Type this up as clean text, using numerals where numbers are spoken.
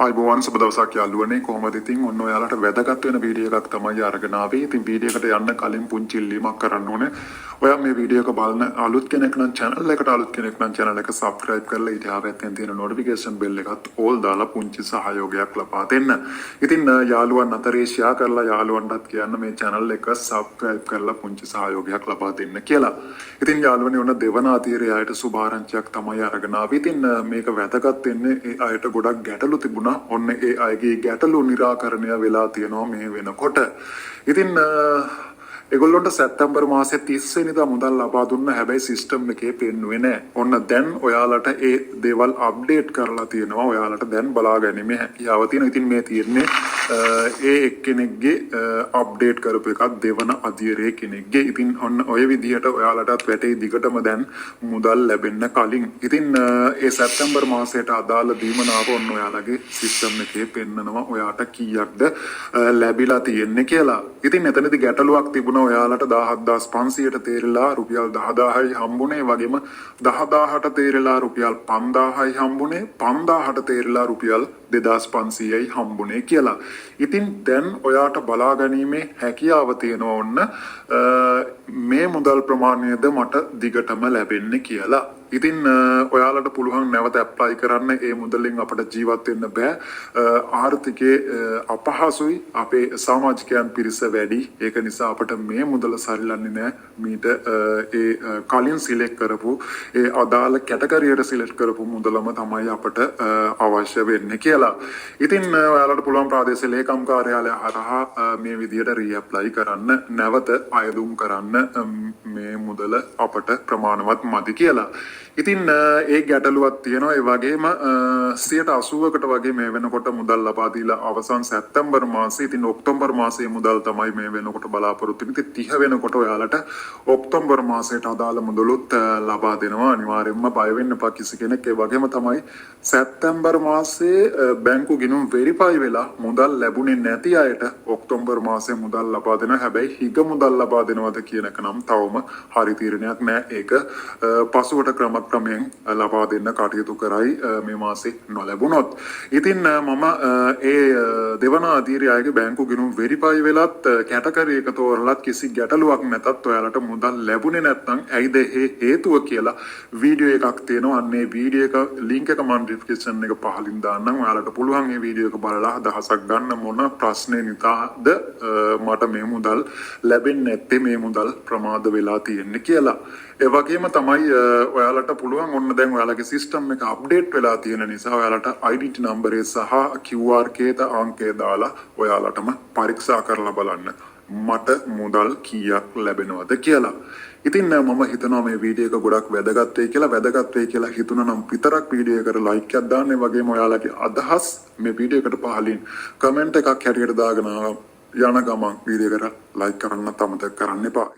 ආයිබෝවන් සුබ දවසක් යාළුවනේ කොහොමද ඉතින් ඔන්න ඔයාලට වැදගත් වෙන වීඩියෝ එකක් තමයි අරගෙන ආවේ. ඉතින් වීඩියෝ එකට යන්න කලින් පුංචි ඉල්ලීමක් කරන්න ඕනේ. ඔයා මේ වීඩියෝ එක බලන අලුත් කෙනෙක් නම් channel එකට අලුත් කෙනෙක් නම් channel එක subscribe කරලා ඊට ආවෙත් තියෙන notification bell එකත් all දාලා පුංචි සහයෝගයක් ලබා දෙන්න. ඉතින් යාළුවන් අතරේ share කරලා යාළුවන්ටත් කියන්න මේ channel එක subscribe කරලා පුංචි සහයෝගයක් ලබා දෙන්න කියලා. ඉතින් යාළුවනේ ඔන්න දෙවන අතීරයේ අයට සුභාරංචියක් තමයි අරගෙන ආවේ. ඉතින් මේක වැදගත් වෙන්නේ ඒ අයට ගොඩක් ගැටලු තිබුණා. ඔන්න ඒ අයගේ ගැටලු निराකරණය වෙලා තියෙනවා මේ වෙනකොට. ඉතින් ඒගොල්ලොන්ට සැප්තැම්බර් මාසේ 30 වෙනිදා මුදල් ලබා දුන්න හැබැයි සිස්ටම් එකේ පෙන්නුවේ නැහැ. ඔන්න දැන් ඔයාලට ඒ දේවල් අප්ඩේට් කරලා තියෙනවා. ඔයාලට දැන් බලා ගැනීමේ හැකියාව තියෙනවා. ඉතින් මේ තියෙන්නේ ඒ එක්කෙනෙක්ගේ අප්ඩේට් කරපු එකක් දෙවන අධීරයේ කෙනෙක්ගේ. ඉතින් ඔන්න ඔය විදිහට ඔයාලටත් වැටේ දිගටම දැන් මුදල් ලැබෙන්න කලින්. ඉතින් ඒ සැප්තැම්බර් මාසයට අදාළ දීමනාව ඔන්න ඔයාලගේ සිස්ටම් එකේ පෙන්නනවා. ඔයාට කීයක්ද ලැබිලා තියෙන්නේ කියලා. ඉතින් එතනදී ගැටලුවක් තිබුණා. ඔයාලට 17500ට තේරිලා රුපියල් 10000යි හම්බුනේ. වගේම 10000ට තේරිලා රුපියල් 5000යි හම්බුනේ. 5000ට තේරිලා රුපියල් 2500යි හම්බුනේ කියලා. ඉතින් දැන් ඔයාට බලා ගැනීමේ හැකියාව තියෙනවා ඔන්න මේ මුදල් ප්‍රමාණයද මට දිගටම ලැබෙන්නේ කියලා. ඉතින් ඔයාලට පුළුවන් නැවත ඇප්ලයි කරන්න. ඒ මුදලින් අපට ජීවත් වෙන්න බෑ. ආර්ථිකයේ අපහසුයි. අපේ සමාජිකයන් පිරිස වැඩි. ඒක නිසා අපට මේ මුදල සරිලන්නේ නැහැ. මීට ඒ කලින් සිලෙක්ට් කරපු ඒ අදාළ කැටගරියට සිලෙක්ට් කරපු මුදලම තමයි අපට අවශ්‍ය වෙන්නේ කියලා. ඉතින් ඔයාලට පුළුවන් ප්‍රාදේශීය ලේකම් කාර්යාලය හරහා මේ විදියට රීඇප්ලයි කරන්න, නැවත අයදුම් කරන්න මේ මුදල අපට ප්‍රමාණවත් මදි කියලා. ඉතින් ඒ ගැටලුවක් තියෙනවා. ඒ වගේම 80%කට වගේ මේ වෙනකොට මුදල් ලබා දීලා අවසන් සැප්තැම්බර් මාසේ. ඉතින් ඔක්තෝබර් මාසයේ මුදල් තමයි මේ වෙනකොට බලාපොරොත්තු වෙන්නේ. ඉතින් 30 වෙනකොට ඔයාලට ඔක්තෝබර් මාසයට අදාළ මුදලුත් ලබා දෙනවා. අනිවාර්යයෙන්ම බය වෙන්න එපා කිසි කෙනෙක්. ඒ වගේම තමයි සැප්තැම්බර් මාසයේ බැංකු ගිණුම් වෙරිෆයි වෙලා මුදල් ලැබුණේ නැති අයට ඔක්තෝබර් මාසයේ මුදල් ලබා දෙනවා. හැබැයි හිග මුදල් ලබා දෙනවද කියන එක නම් තවම හරි තීරණයක් නෑ. ඒක පසුවට ක්‍රමයෙන් ලබා දෙන්න කටයුතු කරයි මේ මාසේ නොලැබුණොත්. ඉතින් මම ඒ දෙවන අධීරයේ අයගේ බැංකු ගිණුම් වෙරිෆයි වෙලත් කැටගරි එක තෝරලත් කිසි ගැටලුවක් නැතත් ඔයාලට මුදල් ලැබුණේ නැත්නම් ඇයිද හේතුව කියලා වීඩියෝ එකක් තියෙනවා. අන්නේ වීඩියෝ එක ලින්ක් එක මම ඩිස්ක්‍රිප්ෂන් එක පහලින් දාන්නම්. ඔයාලට පුළුවන් මේ වීඩියෝ එක බලලා අදහසක් ගන්න මොන ප්‍රශ්නේ නිසාද මට මේ මුදල් ලැබෙන්නේ නැත්තේ, මේ මුදල් ප්‍රමාද වෙලා තියෙන්නේ කියලා. ඒ වගේම තමයි ඔයාලට පුළුවන් ඔන්න දැන් ඔයාලගේ සිස්ටම් එක අප්ඩේට් වෙලා තියෙන නිසා ඔයාලට identity number සහ QR කේත අංකය දාලා ඔයාලටම පරීක්ෂා කරලා බලන්න මට මුදල් කීයක් ලැබෙනවද කියලා. ඉතින් මම හිතනවා මේ වීඩියෝ එක ගොඩක් වැදගත් වෙයි කියලා. වැදගත් වෙයි කියලා හිතුණා නම් විතරක් වීඩියෝ එකට ලයික් එකක් දාන්න. ඒ වගේම ඔයාලගේ අදහස් මේ වීඩියෝ එකට පහලින් කමෙන්ට් එකක් හැටියට දාගෙන යන ගමන් වීඩියෝ එකට ලයික් කරන්න අමතක කරන්න එපා.